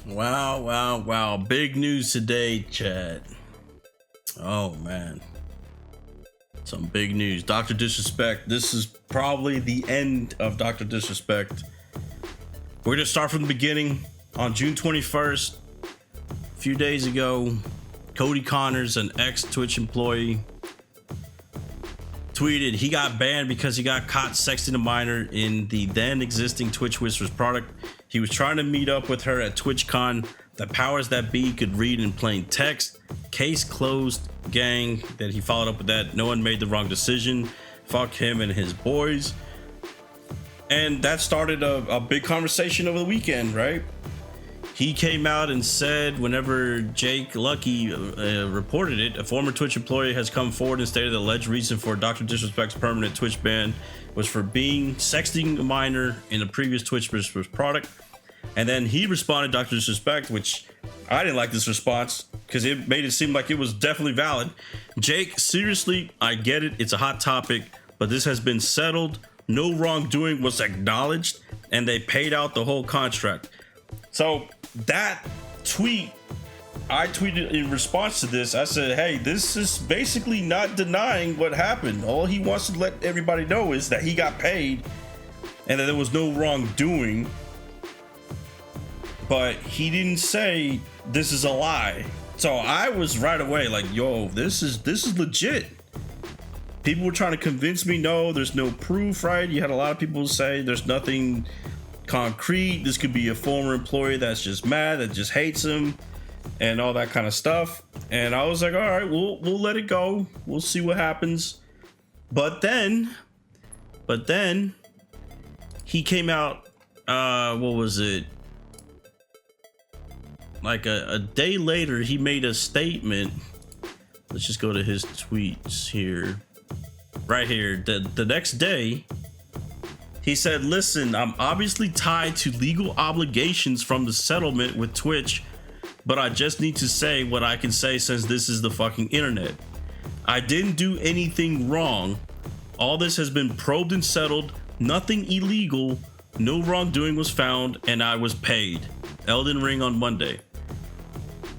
Wow. Big news today, Chad. Oh, man. Some big news. Dr. Disrespect. This is probably the end of Dr. Disrespect. We're going to start from the beginning. On June 21st, a few days ago, Cody Connors, an ex-Twitch employee, tweeted he got banned because he got caught sexting a minor in the then existing Twitch Whispers product. He was trying to meet up with her at TwitchCon. The powers that be could read in plain text. Case closed, gang. That he followed up with that. No one made the wrong decision. Fuck him and his boys. And that started a big conversation over the weekend, right? He came out and said, whenever Jake Lucky reported it, a former Twitch employee has come forward and stated the alleged reason for Dr. Disrespect's permanent Twitch ban was for being sexting a minor in a previous Twitch Whispers product. And then he responded, Dr. Disrespect, which I didn't like this response because it made it seem like it was definitely valid. Jake, seriously, I get it. It's a hot topic, but this has been settled. No wrongdoing was acknowledged, and they paid out the whole contract. So that tweet, I tweeted in response to this. I said, hey, this is basically not denying what happened. All he wants to let everybody know is that he got paid and that there was no wrongdoing. But he didn't say this is a lie. So I was right away like, yo, this is legit. People were trying to convince me, no, there's no proof, right? You had a lot of people say there's nothing concrete. This could be a former employee that's just mad, that just hates him and all that kind of stuff. And I was like, all right, we'll let it go. We'll see what happens. But then he came out, what was it? Like a day later, he made a statement. Let's just go to his tweets here. Right here. The next day, he said, listen, I'm obviously tied to legal obligations from the settlement with Twitch, but I just need to say what I can say since this is the fucking internet. I didn't do anything wrong. All this has been probed and settled. Nothing illegal. No wrongdoing was found, and I was paid. Elden Ring on Monday.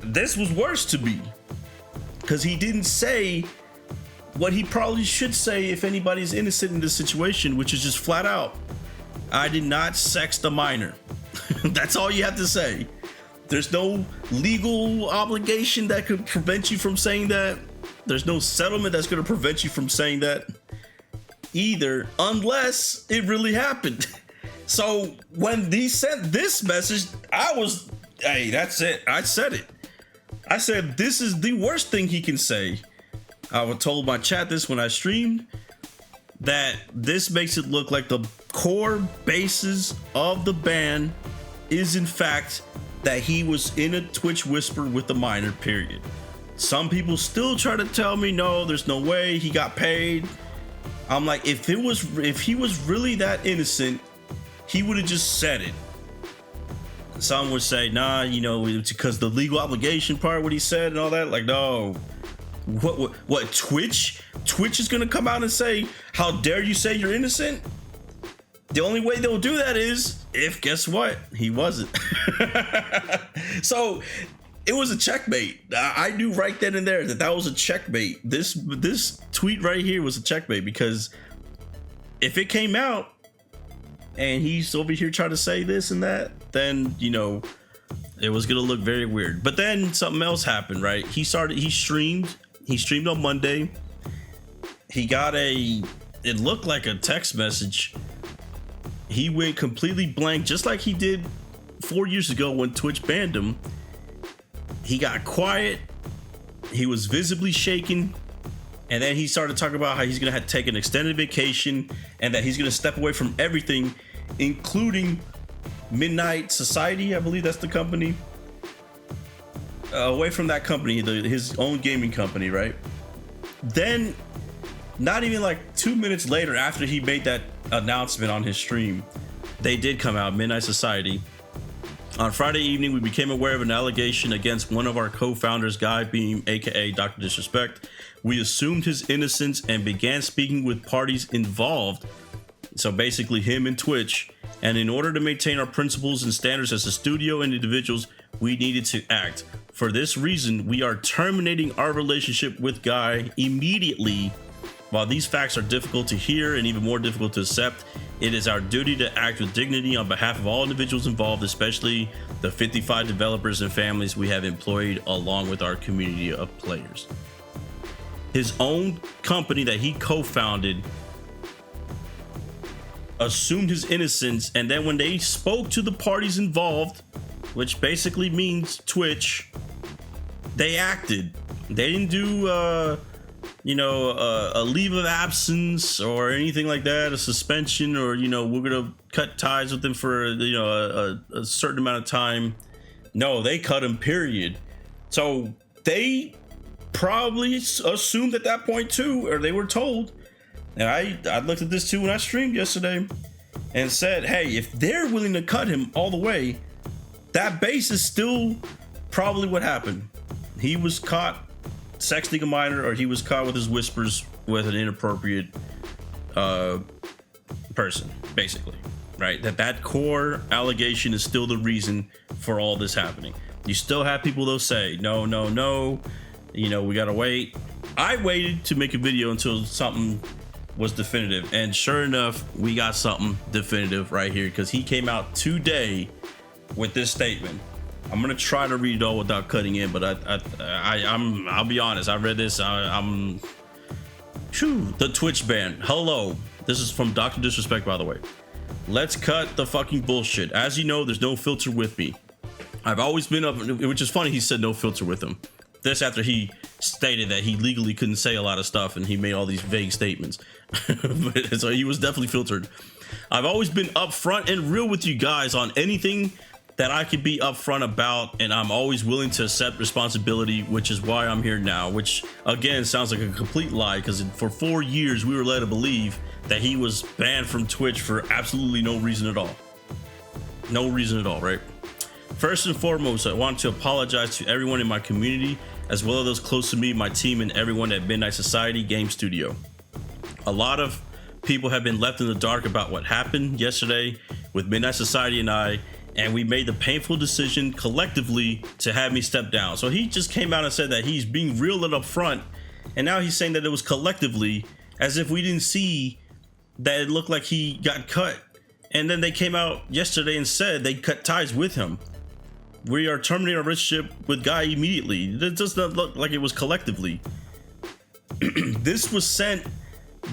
This was worse to me because he didn't say what he probably should say if anybody's innocent in this situation, which is just flat out, I did not sext a minor. That's all you have to say. There's no legal obligation that could prevent you from saying that. There's no settlement that's going to prevent you from saying that either, unless it really happened. So when he sent this message, I was, hey, that's it. I said it. I said, this is the worst thing he can say. I told my chat this when I streamed, that this makes it look like the core basis of the ban is in fact that he was in a Twitch Whisper with a minor, period. Some people still try to tell me, no, there's no way he got paid. I'm like, if he was really that innocent, he would have just said it. Some would say, nah, you know, it's because the legal obligation part, what he said and all that. Like, no. What Twitch is gonna come out and say, how dare you say you're innocent? The only way they'll do that is if, guess what, he wasn't. So it was a checkmate. I knew right then and there that was a checkmate. This tweet right here was a checkmate, because if it came out and he's over here trying to say this and that, then, you know, it was gonna look very weird. But then something else happened, right? He streamed on Monday. He got it looked like a text message. He went completely blank, just like he did 4 years ago when Twitch banned him. He got quiet. He was visibly shaken. And then he started talking about how he's gonna have to take an extended vacation and that he's gonna step away from everything, including Midnight Society, I believe that's the company. Away from that company, his own gaming company, right? Then, not even like 2 minutes later, after he made that announcement on his stream, they did come out, Midnight Society. On Friday evening, we became aware of an allegation against one of our co-founders, Guy Beam, aka Dr. Disrespect. We assumed his innocence and began speaking with parties involved. So basically him and Twitch. And in order to maintain our principles and standards as a studio and individuals, we needed to act. For this reason, we are terminating our relationship with Guy immediately. While these facts are difficult to hear and even more difficult to accept, it is our duty to act with dignity on behalf of all individuals involved, especially the 55 developers and families we have employed, along with our community of players. His own company that he co-founded assumed his innocence, and then when they spoke to the parties involved, which basically means Twitch, they acted. They didn't do a leave of absence or anything like that, a suspension, or we're gonna cut ties with them for a certain amount of time. No, they cut him, period. So they probably assumed at that point too, or they were told. And I looked at this too when I streamed yesterday and said, hey, if they're willing to cut him all the way, that base is still probably what happened. He was caught sexting a minor, or he was caught with his whispers with an inappropriate person, basically, right? That core allegation is still the reason for all this happening. You still have people though say, no, we gotta wait. I waited to make a video until something was definitive, and sure enough, we got something definitive right here, because he came out today with this statement. I'm gonna try to read it all without cutting in, but I'll be honest. I read this. The Twitch ban. Hello, this is from Dr. Disrespect, by the way. Let's cut the fucking bullshit. As you know, there's no filter with me. I've always been up, which is funny. He said no filter with him. This after he stated that he legally couldn't say a lot of stuff, and he made all these vague statements. So he was definitely filtered. I've always been upfront and real with you guys on anything that I could be upfront about, and I'm always willing to accept responsibility, which is why I'm here now, which again sounds like a complete lie, because for 4 years we were led to believe that he was banned from Twitch for absolutely no reason at all. No reason at all, right? First and foremost, I want to apologize to everyone in my community, as well as those close to me, my team, and everyone at Midnight Society Game Studio. A lot of people have been left in the dark about what happened yesterday with Midnight Society and we made the painful decision collectively to have me step down. So he just came out and said that he's being real and upfront, and now he's saying that it was collectively, as if we didn't see that it looked like he got cut. And then they came out yesterday and said they cut ties with him. We are terminating our relationship with Guy immediately. It does not look like it was collectively. This was sent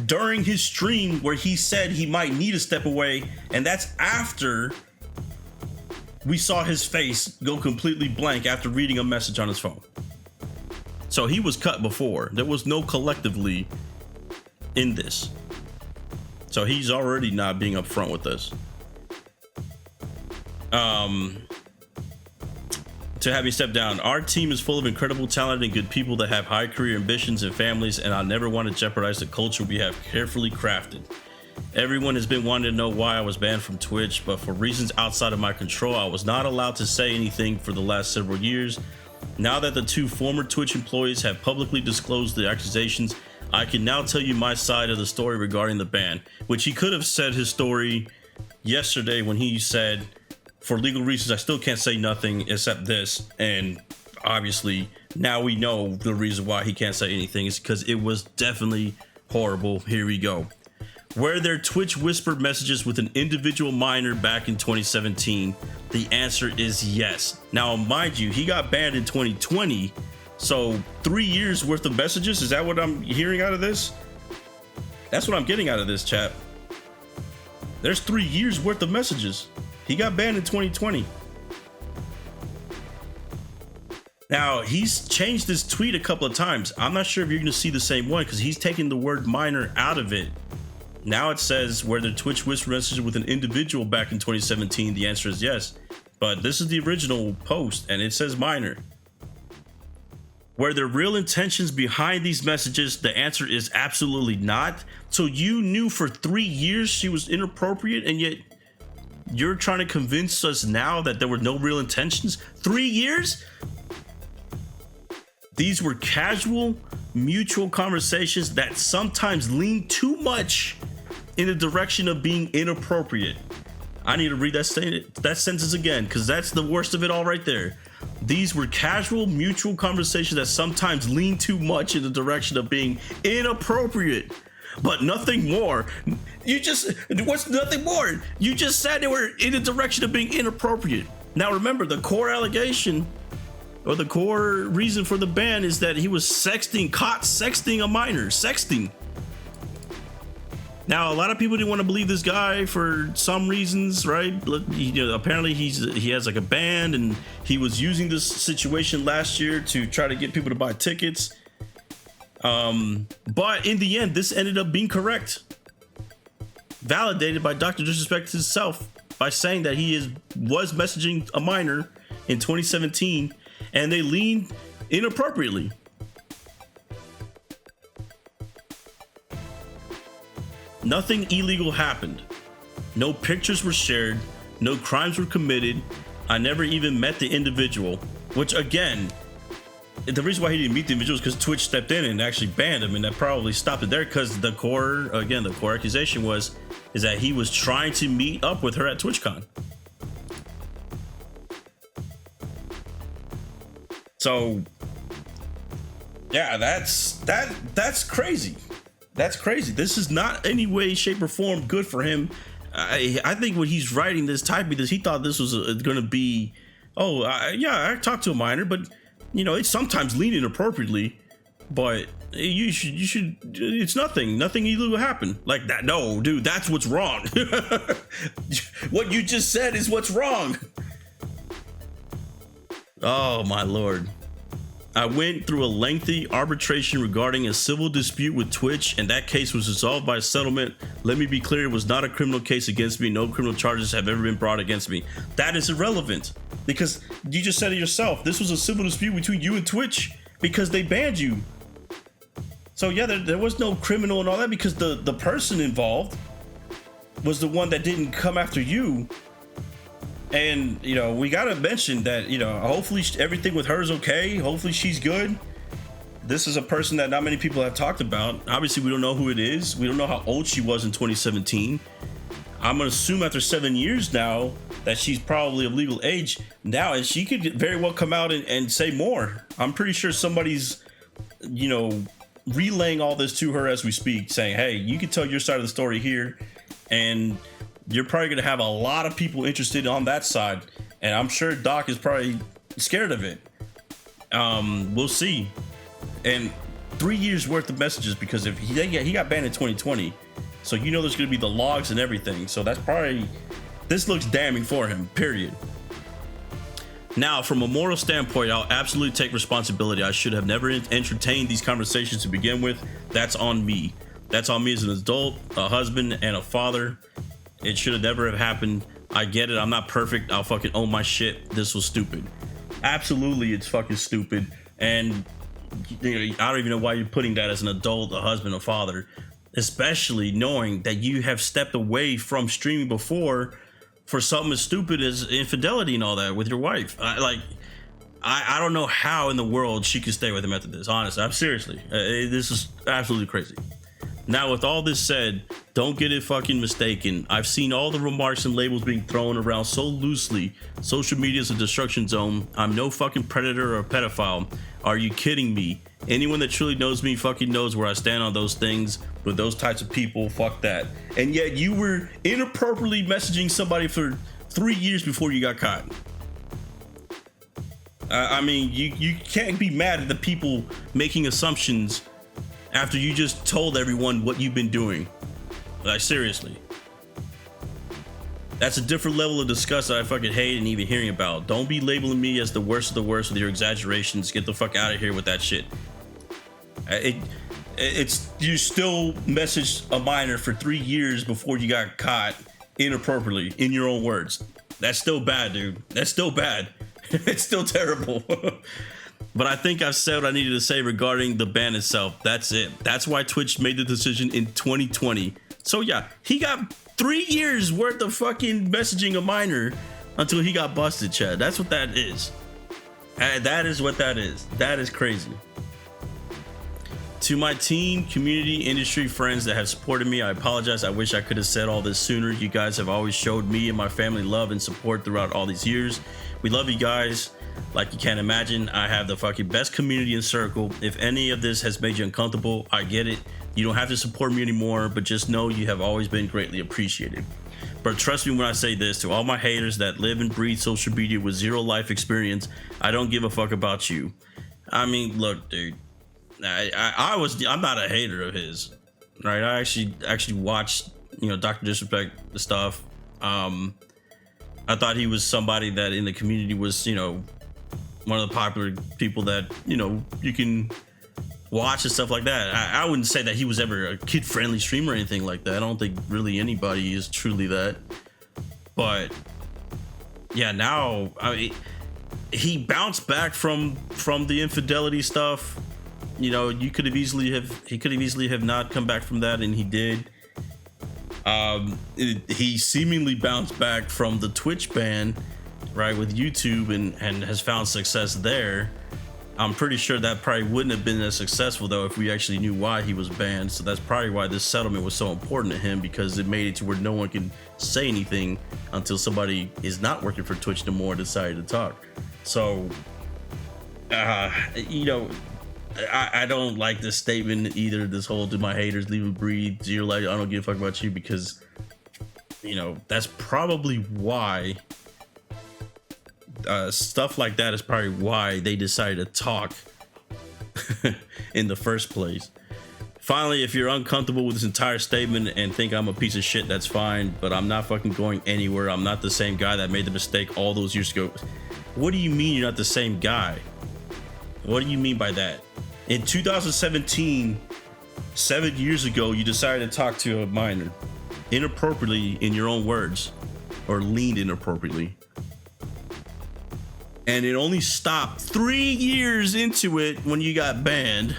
during his stream where he said he might need to step away, and that's after we saw his face go completely blank after reading a message on his phone. So he was cut before. There was no collectively in this. So he's already not being upfront with us. To have me step down. Our team is full of incredible talent and good people that have high career ambitions and families, and I never want to jeopardize the culture we have carefully crafted. Everyone has been wanting to know why I was banned from Twitch, but for reasons outside of my control, I was not allowed to say anything for the last several years. Now that the two former Twitch employees have publicly disclosed the accusations, I can now tell you my side of the story regarding the ban, which he could have said his story yesterday when he said, for legal reasons, I still can't say nothing except this. And obviously now we know the reason why he can't say anything is because it was definitely horrible. Here we go. Were there Twitch whispered messages with an individual minor back in 2017? The answer is yes. Now, mind you, he got banned in 2020. So 3 years worth of messages. Is that what I'm hearing out of this? That's what I'm getting out of this, chat. There's 3 years worth of messages. He got banned in 2020. Now, he's changed this tweet a couple of times. I'm not sure if you're going to see the same one because he's taking the word minor out of it. Now it says, were there Twitch whisper messages with an individual back in 2017? The answer is yes. But this is the original post and it says minor. Were there real intentions behind these messages? The answer is absolutely not. So you knew for 3 years she was inappropriate, and yet you're trying to convince us now that there were no real intentions? 3 years? These were casual, mutual conversations that sometimes lean too much in the direction of being inappropriate. I need to read that sentence again because that's the worst of it all right there. These were casual, mutual conversations that sometimes lean too much in the direction of being inappropriate, but nothing more. What's nothing more? You just said they were in the direction of being inappropriate. Now remember, the core allegation or the core reason for the ban is that he was caught sexting a minor. Sexting. Now, a lot of people didn't want to believe this guy for some reasons, right? Apparently he has like a band, and he was using this situation last year to try to get people to buy tickets. But in the end, this ended up being correct. Validated by Dr. Disrespect himself by saying that he was messaging a minor in 2017, and they leaned inappropriately. Nothing illegal happened. No pictures were shared. No crimes were committed. I never even met the individual, which again, the reason why he didn't meet the individual is because Twitch stepped in and actually banned him, and that probably stopped it there, because the core accusation is that he was trying to meet up with her at TwitchCon. So yeah, that's crazy. That's crazy. This is not any way, shape, or form good for him. I think when he's writing this, typing this, he thought this was going to be, I talked to a minor, but it's sometimes lean inappropriately, but you should, it's nothing illegal happened like that. No, dude, that's what's wrong. What you just said is what's wrong. Oh my Lord. I went through a lengthy arbitration regarding a civil dispute with Twitch, and that case was resolved by settlement. Let me be clear, it was not a criminal case against me. No criminal charges have ever been brought against me. That is irrelevant, because you just said it yourself. This was a civil dispute between you and Twitch because they banned you. So yeah, there was no criminal and all that, because the person involved was the one that didn't come after you. And we gotta mention that hopefully everything with her is okay. Hopefully she's good. This is a person that not many people have talked about. Obviously we don't know who it is. We don't know how old she was in 2017. I'm gonna assume after 7 years now that she's probably of legal age now, and she could very well come out and say more. I'm pretty sure somebody's relaying all this to her as we speak, saying, hey, you can tell your side of the story here, and you're probably going to have a lot of people interested on that side. And I'm sure Doc is probably scared of it. We'll see. And 3 years worth of messages, because if he got banned in 2020. So there's going to be the logs and everything. So that's probably, this looks damning for him, period. Now, from a moral standpoint, I'll absolutely take responsibility. I should have never entertained these conversations to begin with. That's on me. That's on me as an adult, a husband, and a father. It should have never have happened. I get it. I'm not perfect. I'll fucking own my shit. This was stupid. Absolutely, it's fucking stupid. And I don't even know why you're putting that as an adult, a husband, a father, especially knowing that you have stepped away from streaming before for something as stupid as infidelity and all that with your wife. I don't know how in the world she could stay with him after this. Honestly, I'm seriously. This is absolutely crazy. Now, with all this said, don't get it fucking mistaken. I've seen all the remarks and labels being thrown around so loosely. Social media is a destruction zone. I'm no fucking predator or pedophile. Are you kidding me? Anyone that truly knows me fucking knows where I stand on those things. With those types of people, fuck that. And yet you were inappropriately messaging somebody for 3 years before you got caught. I mean, you can't be mad at the people making assumptions after you just told everyone what you've been doing. Like, seriously. That's a different level of disgust that I fucking hate and even hearing about. Don't be labeling me as the worst of the worst with your exaggerations. Get the fuck out of here with that shit. It's you still messaged a minor for 3 years before you got caught inappropriately, in your own words. That's still bad, dude. That's still bad. It's still terrible. But I think I've said what I needed to say regarding the ban itself. That's it. That's why Twitch made the decision in 2020. So yeah, he got 3 years worth of fucking messaging a minor until he got busted, Chad. That's what that is. That is what that is. That is crazy. To my team, community, industry friends that have supported me, I apologize. I wish I could have said all this sooner. You guys have always showed me and my family love and support throughout all these years. We love you guys. like you can't imagine. I have the fucking best community and circle. If any of this has made you uncomfortable, I get it. You don't have to support me anymore, but just know you have always been greatly appreciated. But trust me when I say this, to all my haters that live and breathe social media with zero life experience, I don't give a fuck about you. I mean, look, dude, I'm not a hater of his, right? I actually watched, Dr. Disrespect stuff. I thought he was somebody that in the community was, one of the popular people that, you can watch and stuff like that. I wouldn't say that he was ever a kid-friendly streamer or anything like that. I don't think really anybody is truly that. But yeah, now he bounced back from the infidelity stuff. He could have easily have not come back from that, and he did. He seemingly bounced back from the Twitch ban, right, with YouTube, and has found success there. I'm pretty sure that probably wouldn't have been as successful though if we actually knew why he was banned. So that's probably why this settlement was so important to him, because it made it to where no one can say anything until somebody is not working for Twitch no more decided to talk. So I don't like this statement either, this whole "do my haters leave and breathe, zero life, I don't give a fuck about you," because that's probably why stuff like that is probably why they decided to talk in the first place. Finally, if you're uncomfortable with this entire statement and think I'm a piece of shit, that's fine, but I'm not fucking going anywhere. I'm not the same guy that made the mistake all those years ago. What do you mean you're not the same guy? What do you mean by that? In 2017, 7 years ago, you decided to talk to a minor inappropriately, in your own words, or leaned inappropriately. And it only stopped 3 years into it when you got banned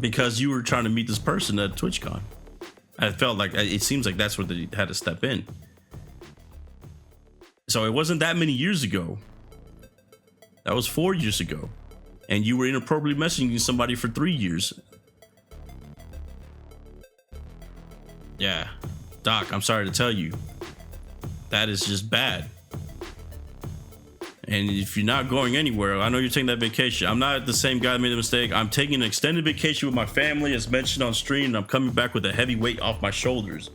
because you were trying to meet this person at TwitchCon. I felt like it seems like that's where they had to step in. So it wasn't that many years ago. That was 4 years ago. And you were inappropriately messaging somebody for 3 years. Yeah. Doc, I'm sorry to tell you. That is just bad. And if you're not going anywhere, I know you're taking that vacation. I'm not the same guy that made the mistake. I'm taking an extended vacation with my family, as mentioned on stream, and I'm coming back with a heavy weight off my shoulders.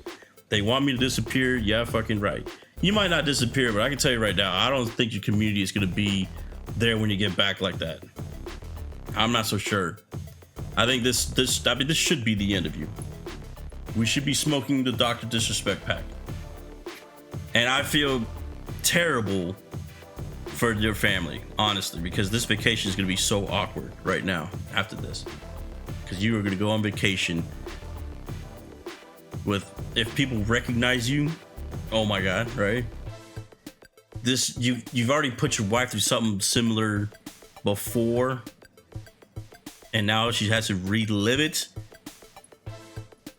They want me to disappear. Yeah, fucking right. You might not disappear, but I can tell you right now, I don't think your community is going to be there when you get back like that. I'm not so sure. I think this should be the end of you. We should be smoking the Dr. Disrespect pack. And I feel terrible for your family, honestly, because this vacation is going to be so awkward right now after this, because you are going to go on vacation with, if people recognize you, oh my god, right? This, you've already put your wife through something similar before, and now she has to relive it.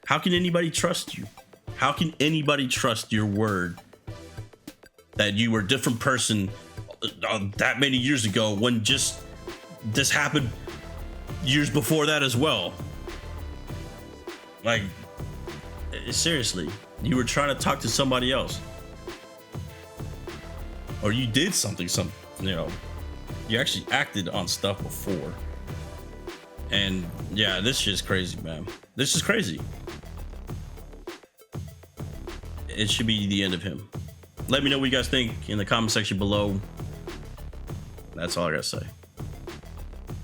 How can anybody trust you? How can anybody trust your word that you were a different person that many years ago, when just this happened years before that as well? Like, seriously, you were trying to talk to somebody else, or you did something, you actually acted on stuff before. And yeah, this shit's crazy, man. This is crazy. It should be the end of him. Let me know what you guys think in the comment section below. That's all I gotta say.